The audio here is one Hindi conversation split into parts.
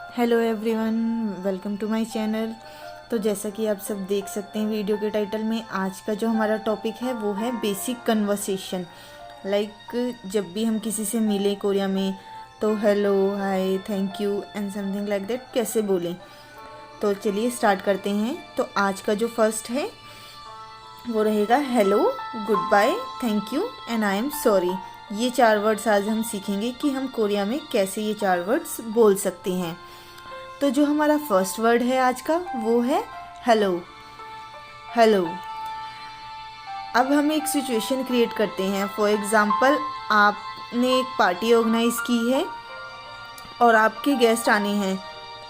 Hello everyone, welcome to my channel. तो जैसा कि आप सब देख सकते हैं वीडियो के टाइटल में, आज का जो हमारा टॉपिक है वो है बेसिक कन्वर्सेशन। जब भी हम किसी से मिलें कोरिया में तो hello, hi, thank you and something like that कैसे बोलें। तो चलिए स्टार्ट करते हैं। तो आज का जो फर्स्ट है वो रहेगा hello, good bye, thank you and I am sorry. ये 4 वर्ड्स आज हम सीखेंगे कि हम कोरिया में कैसे ये 4 वर्ड्स बोल सकते हैं। तो जो हमारा फर्स्ट वर्ड है आज का वो है हेलो। हेलो। अब हम एक सिचुएशन क्रिएट करते हैं। फॉर एग्ज़ाम्पल, आपने एक पार्टी ऑर्गेनाइज़ की है और आपके गेस्ट आने हैं।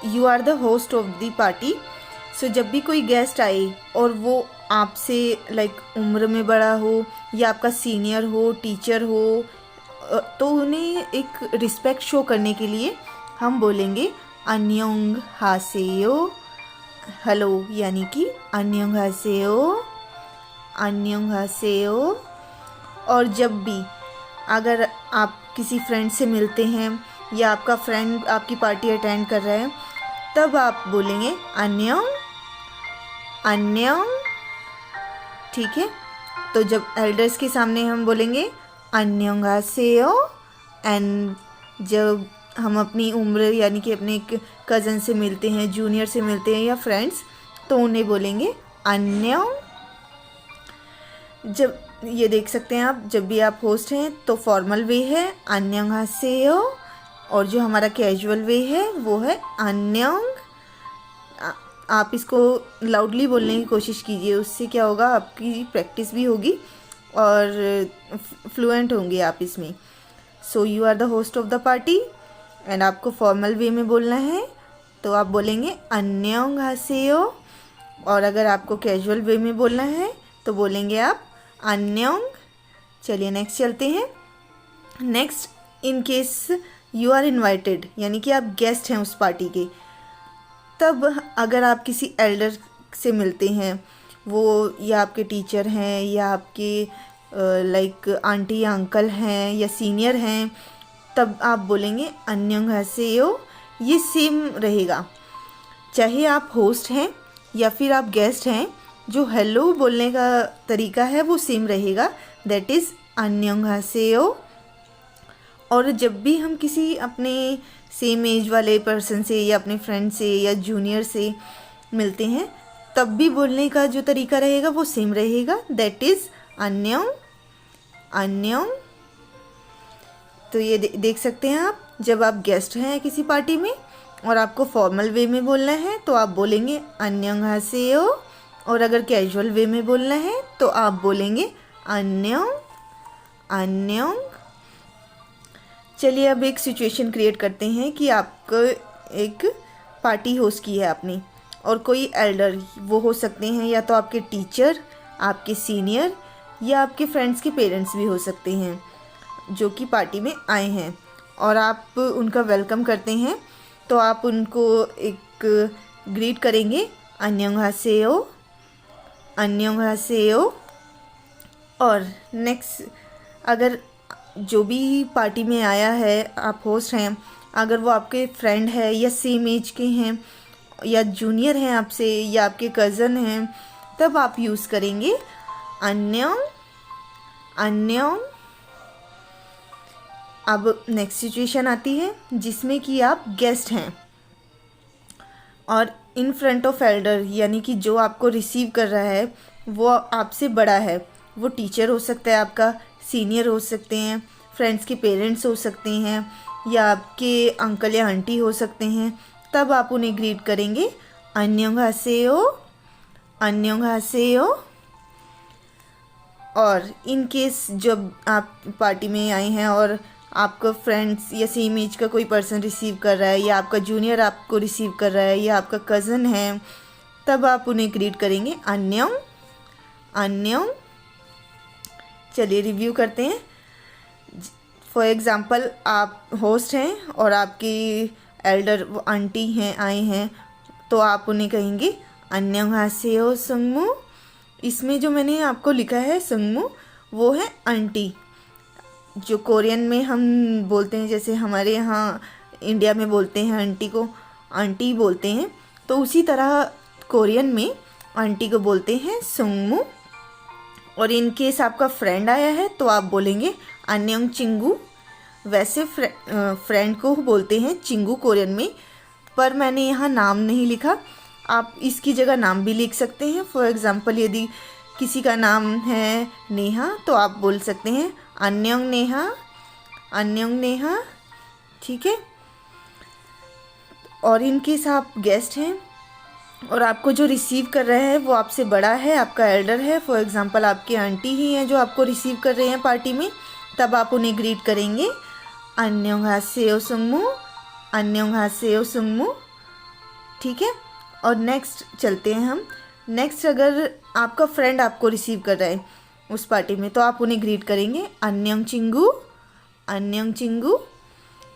You are the host of the party. So जब भी कोई गेस्ट आए और वो आपसे उम्र में बड़ा हो या आपका सीनियर हो, टीचर हो, तो उन्हें एक रिस्पेक्ट शो करने के लिए हम बोलेंगे अन्योंग हासेयो। हेलो यानी कि अन्योंग हासेयो, अन्योंग हासेयो। और जब भी अगर आप किसी फ्रेंड से मिलते हैं या आपका फ्रेंड आपकी पार्टी अटेंड कर रहा है, तब आप बोलेंगे अन्योंग, अन्योंग। ठीक है। तो जब एल्डर्स के सामने हम बोलेंगे अन्योंग हासेयो, एंड जब हम अपनी उम्र यानी कि अपने एक कज़न से मिलते हैं, जूनियर से मिलते हैं या फ्रेंड्स, तो उन्हें बोलेंगे अन्योंग। जब ये देख सकते हैं आप, जब भी आप होस्ट हैं तो फॉर्मल वे है अन्योंग हासेयो, और जो हमारा कैजुअल वे है वो है अन्योंग। आप इसको लाउडली बोलने की कोशिश कीजिए, उससे क्या होगा, आपकी प्रैक्टिस भी होगी और फ्लुएंट होंगे आप इसमें। So you are the host of the party and आपको फॉर्मल वे में बोलना है तो आप बोलेंगे अन्योंग हासेयो, और अगर आपको कैजुअल वे में बोलना है तो बोलेंगे आप अन्योंग। चलिए नेक्स्ट चलते हैं। Next, in case you are invited यानी कि आप गेस्ट हैं उस पार्टी के, तब अगर आप किसी एल्डर से मिलते हैं, वो या आपके टीचर हैं या आपके आंटी या अंकल हैं या सीनियर हैं, तब आप बोलेंगे अन्योंग हासेयो। ये सेम रहेगा चाहे आप होस्ट हैं या फिर आप गेस्ट हैं, जो हेलो बोलने का तरीका है वो सेम रहेगा, दैट इज़ अन्योंग हासेयो। और जब भी हम किसी अपने सेम एज वाले पर्सन से या अपने फ्रेंड से या जूनियर से मिलते हैं, तब भी बोलने का जो तरीका रहेगा वो सेम रहेगा, दैट इज़ अन्योंग, अन्योंग। तो ये देख सकते हैं आप, जब आप गेस्ट हैं किसी पार्टी में और आपको फॉर्मल वे में बोलना है तो आप बोलेंगे अन्योंग हासेयो, और अगर कैजुअल वे में बोलना है तो आप बोलेंगे अन्योंग, अन्योंग। चलिए अब एक सिचुएशन क्रिएट करते हैं कि आपको एक पार्टी होस्ट की है आपने, और कोई एल्डर, वो हो सकते हैं या तो आपके टीचर, आपके सीनियर, या आपके फ्रेंड्स के पेरेंट्स भी हो सकते हैं, जो कि पार्टी में आए हैं, और आप उनका वेलकम करते हैं। तो आप उनको एक ग्रीट करेंगे अन्योंग हासेयो, अन्योंग हासेयो। और नेक्स्ट, अगर जो भी पार्टी में आया है, आप होस्ट हैं, अगर वो आपके फ्रेंड है या सेम एज के हैं या जूनियर हैं आपसे या आपके कज़न हैं, तब आप यूज़ करेंगे अन्योंग, अन्योंग। अब नेक्स्ट सिचुएशन आती है जिसमें कि आप गेस्ट हैं और इन फ्रंट ऑफ एल्डर, यानी कि जो आपको रिसीव कर रहा है वो आपसे बड़ा है। वो टीचर हो सकता है, आपका सीनियर हो सकते हैं, फ्रेंड्स के पेरेंट्स हो सकते हैं, या आपके अंकल या आंटी हो सकते हैं। तब आप उन्हें ग्रीट करेंगे अन्योंग हासेयो, अन्योंग हासेयो। और इन केस जब आप पार्टी में आए हैं और आपका फ्रेंड्स या सेम एज का कोई पर्सन रिसीव कर रहा है, या आपका जूनियर आपको रिसीव कर रहा है, या आपका कज़न है, तब आप उन्हें ग्रीट करेंगे अन्योंग, अन्योंग। चलिए रिव्यू करते हैं। फॉर एग्ज़ाम्पल, आप होस्ट हैं और आपकी एल्डर वो आंटी हैं, आए हैं, तो आप उन्हें कहेंगे अन्योंग हासेयो संगमू। इसमें जो मैंने आपको लिखा है संगमू, वो है आंटी, जो कोरियन में हम बोलते हैं, जैसे हमारे यहाँ इंडिया में बोलते हैं आंटी को, आंटी बोलते हैं, तो उसी तरह कोरियन में आंटी को बोलते हैं सुंगमू। और इन केस आपका फ्रेंड आया है तो आप बोलेंगे अन्योंग चिंगू। वैसे फ्रेंड को बोलते हैं चिंगू कोरियन में, पर मैंने यहाँ नाम नहीं लिखा, आप इसकी जगह नाम भी लिख सकते हैं। फॉर एग्ज़ाम्पल यदि किसी का नाम है नेहा तो आप बोल सकते हैं अन्योंग नेहा, अन्योंग नेहा, ठीक है। और इन केस आप गेस्ट हैं और आपको जो रिसीव कर रहा है वो आपसे बड़ा है, आपका एल्डर है, फॉर एग्ज़ाम्पल आपकी आंटी ही हैं जो आपको रिसीव कर रहे हैं पार्टी में, तब आप उन्हें ग्रीट करेंगे अन्योंहासेयो सुंगमू, अन्योंहासेयो सुंगमू, ठीक है। और नेक्स्ट चलते हैं हम। नेक्स्ट अगर आपका फ्रेंड आपको रिसीव कर रहा है उस पार्टी में तो आप उन्हें ग्रीट करेंगे अन्योंग चिंगू, अन्योंग चिंगू।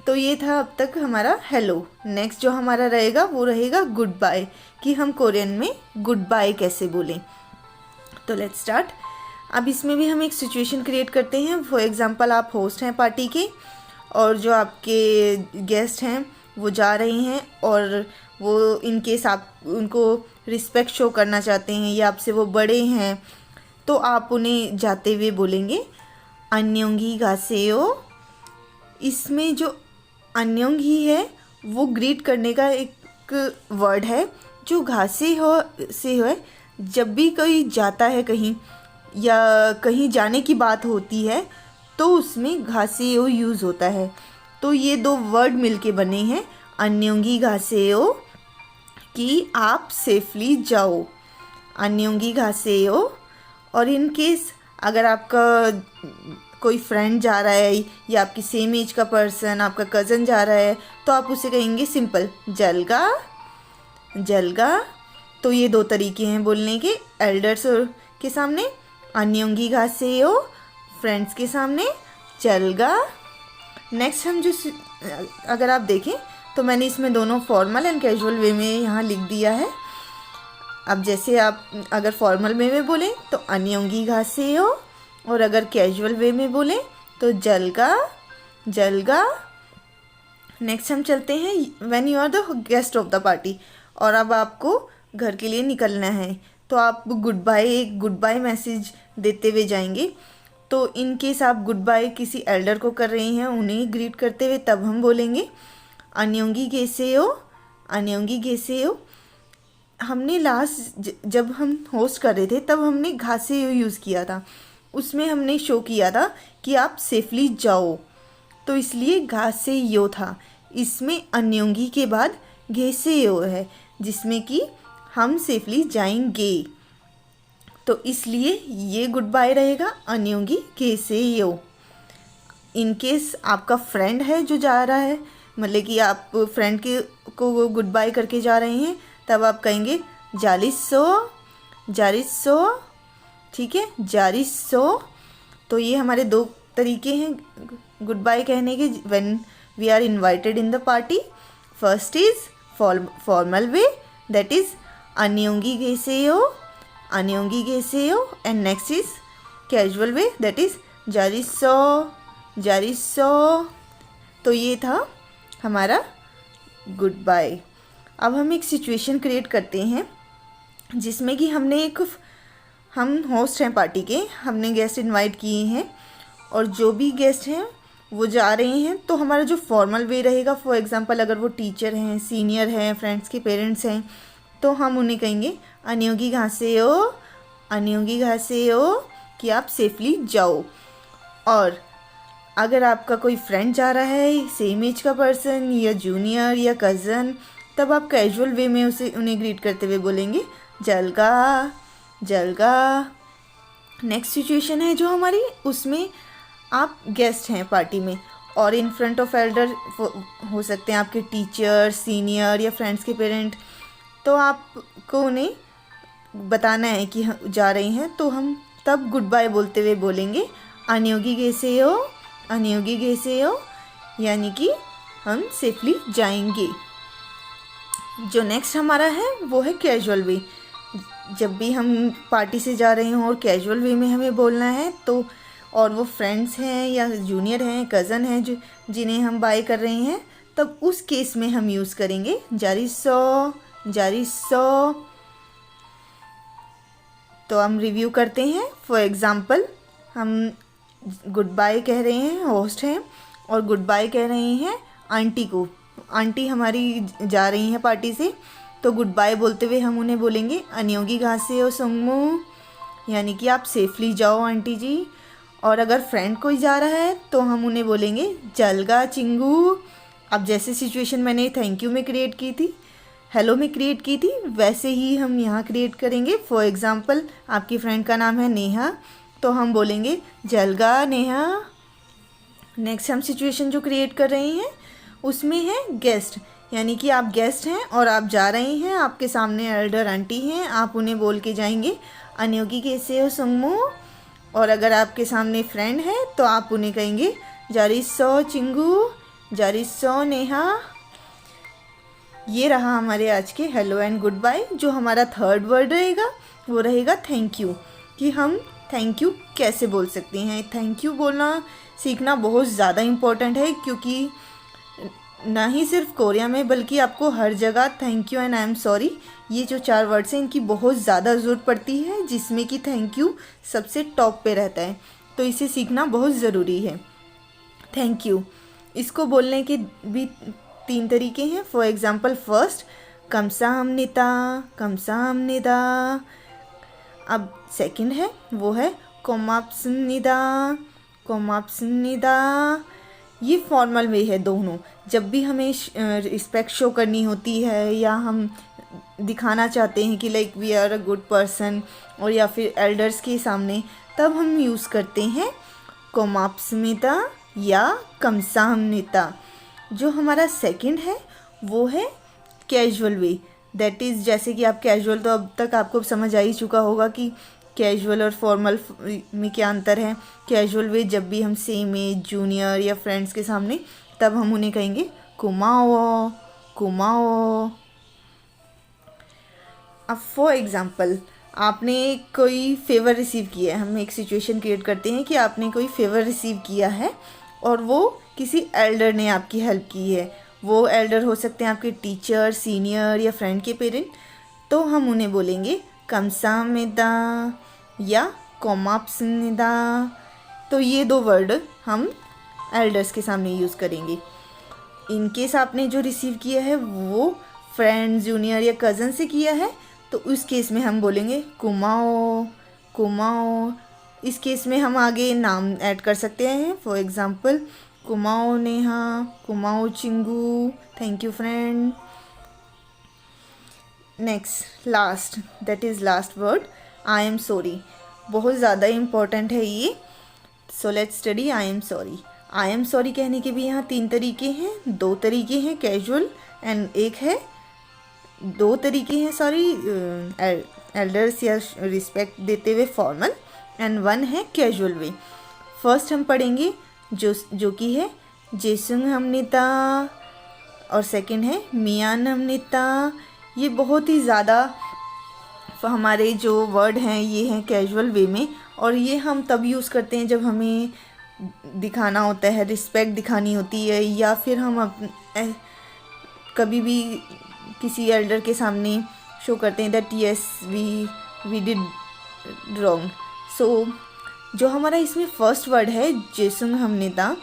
तो ये था अब तक हमारा हेलो। नेक्स्ट जो हमारा रहेगा वो रहेगा गुड बाय, कि हम कोरियन में गुड बाय कैसे बोलें। तो लेट्स स्टार्ट। अब इसमें भी हम एक सिचुएशन क्रिएट करते हैं। फॉर एग्ज़ाम्पल आप होस्ट हैं पार्टी के और जो आपके गेस्ट हैं वो जा रहे हैं और वो इन केस आप उनको रिस्पेक्ट शो करना चाहते हैं या आपसे वो बड़े हैं तो आप उन्हें जाते हुए बोलेंगे अन्योंगी गासेयो। इसमें जो अन्योंग ही है वो ग्रीट करने का एक वर्ड है जो घासे हो से है। जब भी कोई जाता है कहीं या कहीं जाने की बात होती है तो उसमें घासेयो यूज़ होता है। तो ये दो वर्ड मिलके बने हैं अन्योंगी घासेयो, कि आप सेफली जाओ, अन्योंगी घासेयो। और इन केस अगर आपका कोई फ्रेंड जा रहा है या आपकी सेम एज का पर्सन, आपका कज़न जा रहा है तो आप उसे कहेंगे सिंपल जलगा, जलगा। तो ये दो तरीके हैं बोलने के, एल्डर्स के सामने अन्योंगी घासेयो, फ्रेंड्स के सामने जलगा। नेक्स्ट हम जो अगर आप देखें तो मैंने इसमें दोनों फॉर्मल एंड कैजुअल वे में यहाँ लिख दिया है। अब जैसे आप अगर फॉर्मल वे में बोलें तो अन्योंगी घासेयो और अगर कैजुअल वे में बोलें तो जलगा, जलगा। नेक्स्ट हम चलते हैं when you are the guest of the party और अब आपको घर के लिए निकलना है तो आप गुड बाय मैसेज देते हुए जाएंगे। तो इन केस आप गुड बाय किसी एल्डर को कर रहे हैं उन्हें ग्रीट करते हुए, तब हम बोलेंगे अन्योंगी गेसेयो, अन्योंगी गेसेयो। हमने लास्ट जब हम होस्ट कर रहे थे तब हमने घासेयो यूज़ किया था, उसमें हमने शो किया था कि आप सेफली जाओ, तो इसलिए घासेयो था। इसमें अन्योंगी के बाद गेसेयो है जिसमें कि हम सेफली जाएंगे, तो इसलिए ये गुड बाय रहेगा अन्योंगी गेसेयो। इन केस आपका फ्रेंड है जो जा रहा है, मतलब कि आप फ्रेंड के को गुड बाय करके जा रहे हैं, तब आप कहेंगे जारिसो, जारिसो, ठीक है, जारिसो। तो ये हमारे दो तरीके हैं गुड बाय कहने के when we are invited in the party. First is formal way, that is अन्योंगी गेसेयो, अन्योंगी गेसेयो, and next is casual way, that is जारिसो, जारिसो। तो ये था हमारा गुड बाय। अब हम एक सिचुएशन क्रिएट करते हैं जिसमें कि हम होस्ट हैं पार्टी के, हमने गेस्ट इनवाइट किए हैं और जो भी गेस्ट हैं वो जा रहे हैं, तो हमारा जो फॉर्मल वे रहेगा, फॉर एग्जांपल अगर वो टीचर हैं, सीनियर हैं, फ्रेंड्स के पेरेंट्स हैं, तो हम उन्हें कहेंगे अन्योंगी घासेयो, अन्योंगी घासेयो, कि आप सेफली जाओ। और अगर आपका कोई फ्रेंड जा रहा है, सेम एज का पर्सन या जूनियर या कज़न, तब आप कैजुअल वे में उन्हें ग्रीट करते हुए बोलेंगे जलगा, जलगा। नेक्स्ट सिचुएशन है जो हमारी, उसमें आप गेस्ट हैं पार्टी में और इन फ्रंट ऑफ एल्डर हो सकते हैं आपके टीचर, सीनियर या फ्रेंड्स के पेरेंट, तो आपको उन्हें बताना है कि हम जा रहे हैं, तो हम तब गुड बाय बोलते हुए बोलेंगे अन्योंगी गेसेयो, अन्योंगी गेसेयो, यानी कि हम सेफली जाएंगे। जो नेक्स्ट हमारा है वो है कैजुअल वे। जब भी हम पार्टी से जा रहे हों और कैजुअल वे में हमें बोलना है, तो और वो फ्रेंड्स हैं या जूनियर हैं, कज़न हैं जो जिन्हें हम बाय कर रहे हैं, तब उस केस में हम यूज़ करेंगे जारिसो, जारिसो। तो हम रिव्यू करते हैं। फॉर एग्ज़ाम्पल हम गुड बाय कह रहे हैं, होस्ट हैं, और गुड बाय कह रहे हैं आंटी को। आंटी हमारी जा रही हैं पार्टी से, तो गुड बाय बोलते हुए हम उन्हें बोलेंगे अन्योगी घासे ओ सुंगमू, यानी कि आप सेफली जाओ आंटी जी। और अगर फ्रेंड कोई जा रहा है तो हम उन्हें बोलेंगे जलगा चिंगू। अब जैसे सिचुएशन मैंने थैंक यू में क्रिएट की थी, हेलो में क्रिएट की थी, वैसे ही हम यहाँ क्रिएट करेंगे। फॉर एग्ज़ाम्पल आपकी फ्रेंड का नाम है नेहा, तो हम बोलेंगे जलगा नेहा। नेक्स्ट हम सिचुएशन जो क्रिएट कर रहे हैं उसमें है गेस्ट, यानी कि आप गेस्ट हैं और आप जा रहे हैं, आपके सामने एल्डर आंटी हैं, आप उन्हें बोल के जाएंगे अन्योगी कैसे हो सुंगमू। और अगर आपके सामने फ्रेंड है तो आप उन्हें कहेंगे जारिसो चिंगू, जारिसो नेहा। ये रहा हमारे आज के हेलो एंड गुड बाय। जो हमारा थर्ड वर्ड रहेगा वो रहेगा थैंक यू, कि हम थैंक यू कैसे बोल सकते हैं। थैंक यू बोलना सीखना बहुत ज़्यादा इम्पोर्टेंट है, क्योंकि ना ही सिर्फ कोरिया में बल्कि आपको हर जगह thank you and I am sorry, ये जो 4 वर्ड्स हैं इनकी बहुत ज़्यादा ज़रूरत पड़ती है, जिसमें कि थैंक यू सबसे टॉप पे रहता है। तो इसे सीखना बहुत ज़रूरी है। थैंक यू इसको बोलने के भी 3 तरीके हैं। फॉर एग्ज़ाम्पल फर्स्ट कमसाहमनिता, कमसाहमनिदा। अब सेकंड है वो है कोमाप्सनिदा, कोमाप्सनिदा। ये फॉर्मल वे है दोनों। जब भी हमें रिस्पेक्ट शो करनी होती है या हम दिखाना चाहते हैं कि like we are a good person, और या फिर एल्डर्स के सामने, तब हम यूज़ करते हैं कोमाप्सनिता या कमसाहमनिता। जो हमारा सेकंड है वो है कैजुअल वे, दैट इज़ जैसे कि आप कैजुअल, तो अब तक आपको समझ आ ही चुका होगा कि कैजुअल और फॉर्मल में क्या अंतर है। कैजुअल वे जब भी हम सेम एज जूनियर या फ्रेंड्स के सामने, तब हम उन्हें कहेंगे कुमाओ, कुमाओ। अब फॉर एग्ज़ाम्पल आपने कोई फेवर रिसीव किया है, हम एक सिचुएशन क्रिएट करते हैं कि आपने कोई फेवर रिसीव किया है और वो किसी एल्डर ने आपकी हेल्प की है। वो एल्डर हो सकते हैं आपके टीचर, सीनियर या फ्रेंड के पेरेंट। तो हम उन्हें बोलेंगे कमसाहमनिदा या कोमाप्सनिदा। तो ये 2 वर्ड हम एल्डर्स के सामने यूज़ करेंगे। इन केस आपने जो रिसीव किया है वो फ्रेंड, जूनियर या कज़न से किया है, तो उस केस में हम बोलेंगे कुमाओ, कुमाओ। इस केस में हम आगे नाम ऐड कर सकते हैं। फॉर एग्ज़ाम्पल कुमाओ नेहा, कुमाओ चिंगू, thank you friend. Next last, that is last word I am sorry. बहुत ज़्यादा इम्पॉर्टेंट है ये। So let's study I am sorry. I am sorry कहने के भी यहाँ 3 तरीके हैं, 2 तरीके हैं कैजुअल एंड एक है 2 तरीके हैं सॉरी एल्डर्स या रिस्पेक्ट देते हुए फॉर्मल, एंड 1 है कैजुअल वे। फर्स्ट हम पढ़ेंगे जो कि है जेसुंग हमनिता, और सेकंड है मियान हमनिता। ये बहुत ही ज़्यादा हमारे जो वर्ड हैं ये हैं कैजुअल वे में, और ये हम तब यूज़ करते हैं जब हमें दिखाना होता है, रिस्पेक्ट दिखानी होती है, या फिर हम कभी भी किसी एल्डर के सामने शो करते हैं that yes we did wrong. So जो हमारा इसमें फर्स्ट वर्ड है जेसुंग हमनिता,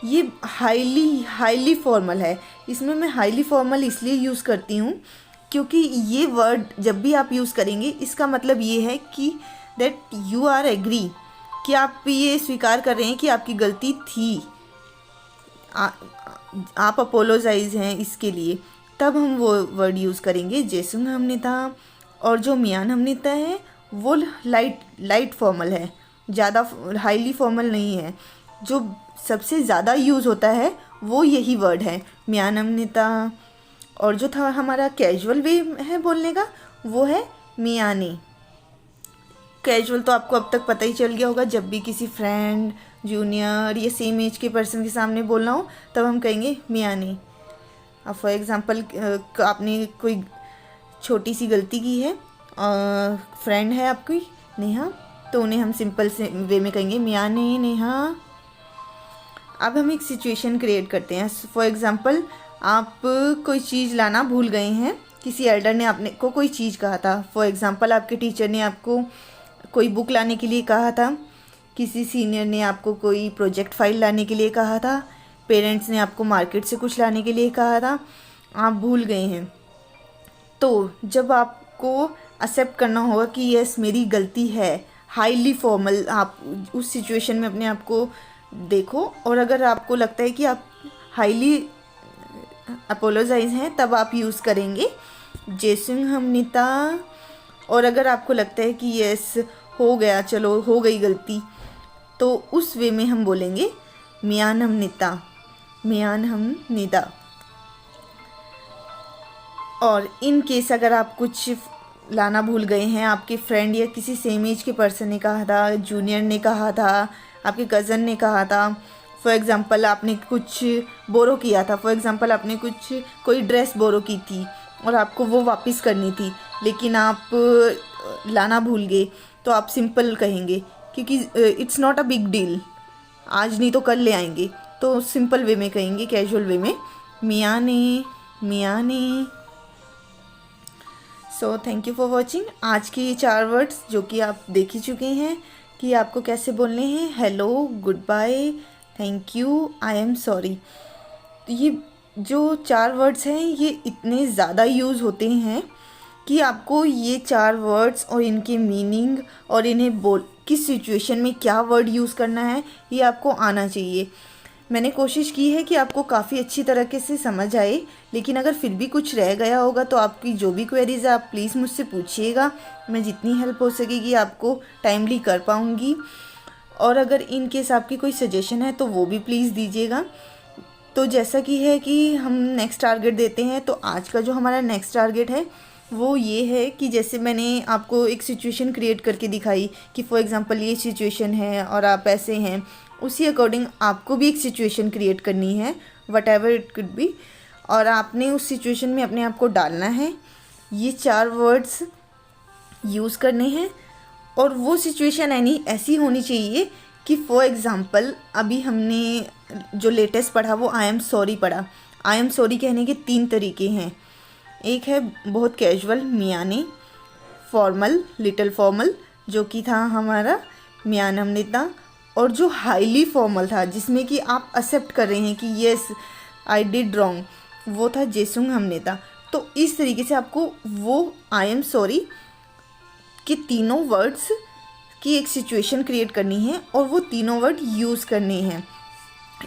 ये हाईली फॉर्मल है। इसमें मैं हाईली फॉर्मल इसलिए यूज़ करती हूँ क्योंकि ये वर्ड जब भी आप यूज़ करेंगे इसका मतलब ये है कि दैट यू आर एग्री, कि आप ये स्वीकार कर रहे हैं कि आपकी गलती थी, आप अपोलोजाइज हैं इसके लिए, तब हम वो वर्ड यूज़ करेंगे जेसुंग हमनिता। और जो मियान हमनिता है वो लाइट फॉर्मल है, ज़्यादा हाईली फॉर्मल नहीं है। जो सबसे ज़्यादा यूज़ होता है वो यही वर्ड है मियान हमनिता। और जो था हमारा कैजुअल वे है बोलने का वो है मियाने। कैजुअल तो आपको अब तक पता ही चल गया होगा, जब भी किसी फ्रेंड, जूनियर या सेम एज के पर्सन के सामने बोलना हो तब हम कहेंगे मियाने। अब फॉर एग्ज़ाम्पल आपने कोई छोटी सी गलती की है, फ्रेंड है आपकी नेहा, तो उन्हें हम सिंपल से वे में कहेंगे मियाने नेहा। अब हम एक सिचुएशन क्रिएट करते हैं। फॉर एग्ज़ाम्पल आप कोई चीज़ लाना भूल गए हैं, किसी एल्डर ने आपने को कोई चीज़ कहा था। फॉर एग्ज़ाम्पल आपके टीचर ने आपको कोई बुक लाने के लिए कहा था, किसी सीनियर ने आपको कोई प्रोजेक्ट फाइल लाने के लिए कहा था, पेरेंट्स ने आपको मार्केट से कुछ लाने के लिए कहा था, आप भूल गए हैं। तो जब आपको एक्सेप्ट करना होगा कि यस मेरी गलती है, हाईली फॉर्मल आप उस सिचुएशन में अपने आप को देखो, और अगर आपको लगता है कि आप हाईली अपोलोजाइज हैं तब आप यूज़ करेंगे जेसुंग हमनिता। और अगर आपको लगता है कि यस हो गया, चलो हो गई गलती, तो उस वे में हम बोलेंगे मियान हमनिता, मियान हमनिदा। और इन केस अगर आप कुछ लाना भूल गए हैं, आपके फ्रेंड या किसी सेम एज के पर्सन ने कहा था, जूनियर ने कहा था, आपके कज़न ने कहा था, फॉर एग्ज़ाम्पल आपने कुछ बोरो किया था, फॉर एग्ज़ाम्पल आपने कोई ड्रेस बोरो की थी और आपको वो वापस करनी थी, लेकिन आप लाना भूल गए, तो आप सिंपल कहेंगे क्योंकि it's not a big deal, आज नहीं तो कल ले आएंगे। तो सिंपल वे में कहेंगे, कैजुअल वे में, मियाने मियाने। So thank you for watching. आज के ये 4 वर्ड्स जो कि आप देख ही चुके हैं कि आपको कैसे बोलने हैं। Hello, good bye, thank you, I am sorry. तो ये जो 4 वर्ड्स हैं ये इतने ज़्यादा यूज़ होते हैं कि आपको ये 4 वर्ड्स और इनके मीनिंग और इन्हें किस सिचुएशन में क्या वर्ड यूज़ करना है ये आपको आना चाहिए। मैंने कोशिश की है कि आपको काफ़ी अच्छी तरीके से समझ आए, लेकिन अगर फिर भी कुछ रह गया होगा तो आपकी जो भी क्वेरीज़ है आप प्लीज़ मुझसे पूछिएगा, मैं जितनी हेल्प हो सकेगी आपको टाइमली कर पाऊँगी। और अगर इन केस आपकी कोई सजेशन है तो वो भी प्लीज़ दीजिएगा। तो जैसा कि है कि हम नेक्स्ट टारगेट देते हैं, तो आज का जो हमारा नेक्स्ट टारगेट है वो ये है कि जैसे मैंने आपको एक सिचुएशन क्रिएट करके दिखाई कि फॉर एग्ज़ाम्पल ये सिचुएशन है और आप ऐसे हैं, उसी अकॉर्डिंग आपको भी एक सिचुएशन क्रिएट करनी है, what ever it could be, और आपने उस सिचुएशन में अपने आप को डालना है। ये 4 वर्ड्स यूज़ करने हैं और वो सिचुएशन ऐसी होनी चाहिए कि फॉर एग्ज़ाम्पल अभी हमने जो लेटेस्ट पढ़ा वो आई एम सॉरी पढ़ा। आई एम सॉरी कहने के 3 तरीके हैं। एक है बहुत कैजुअल मियाने, फॉर्मल लिटिल फॉर्मल जो कि था हमारा मियान हमनिता, और जो हाईली फॉर्मल था जिसमें कि आप एक्सेप्ट कर रहे हैं कि येस आई डिड रॉन्ग, वो था जेसुंग हमनिता। तो इस तरीके से आपको वो आई एम सॉरी के तीनों वर्ड्स की एक सिचुएशन क्रिएट करनी है और वो तीनों वर्ड यूज़ करने हैं।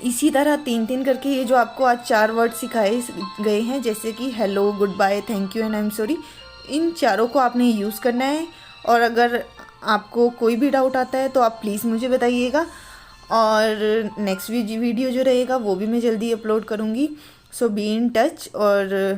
इसी तरह 3-3 करके ये जो आपको आज 4 वर्ड सिखाए गए हैं, जैसे कि hello, good bye, thank you and I am sorry, इन चारों को आपने यूज़ करना है। और अगर आपको कोई भी डाउट आता है तो आप प्लीज़ मुझे बताइएगा, और नेक्स्ट वीडियो जो रहेगा वो भी मैं जल्दी अपलोड करूँगी। सो बी इन टच। और